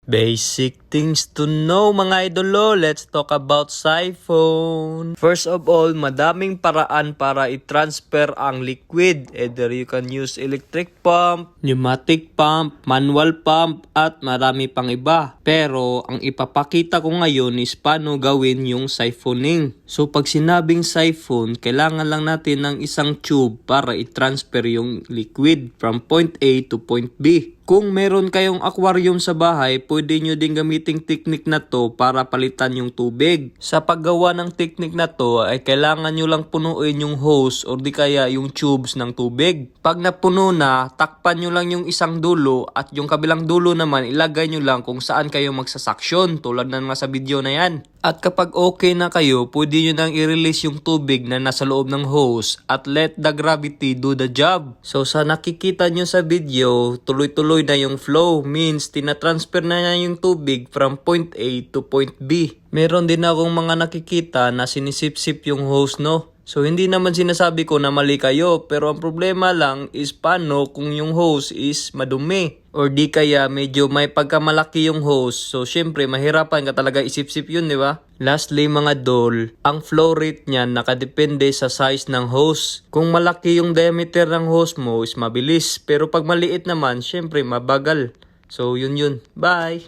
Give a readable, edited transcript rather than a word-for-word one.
Basic things to know mga idolo, let's talk about siphon. First of all, madaming paraan para i-transfer ang liquid. Either you can use electric pump, pneumatic pump, manual pump, at marami pang iba. Pero ang ipapakita ko ngayon is paano gawin yung siphoning. So pag sinabing siphon, kailangan lang natin ng isang tube para i-transfer yung liquid from point A to point B. Kung meron kayong aquarium sa bahay, pwede nyo din gamiting technique na to para palitan yung tubig. Sa paggawa ng technique na to ay kailangan nyo lang punuin yung hose or di kaya yung tubes ng tubig. Pag napuno na, takpan nyo lang yung isang dulo at yung kabilang dulo naman ilagay nyo lang kung saan kayo magsasaksyon tulad ng nasa video na yan. At kapag okay na kayo, pwede nyo nang i-release yung tubig na nasa loob ng hose at let the gravity do the job. So sa nakikita nyo sa video, tuloy-tuloy na yung flow, means tinatransfer na niya yung tubig from point A to point B. Meron din akong mga nakikita na sinisip-sip yung hose, no? So hindi naman sinasabi ko na mali kayo, pero ang problema lang is paano kung yung hose is madumi or di kaya medyo may pagkamalaki yung hose. So syempre mahirapan ka talaga isip-sip yun, di ba? Lastly mga dol, ang flow rate niyan nakadepende sa size ng hose. Kung malaki yung diameter ng hose mo is mabilis, pero pag maliit naman syempre mabagal. So yun. Bye!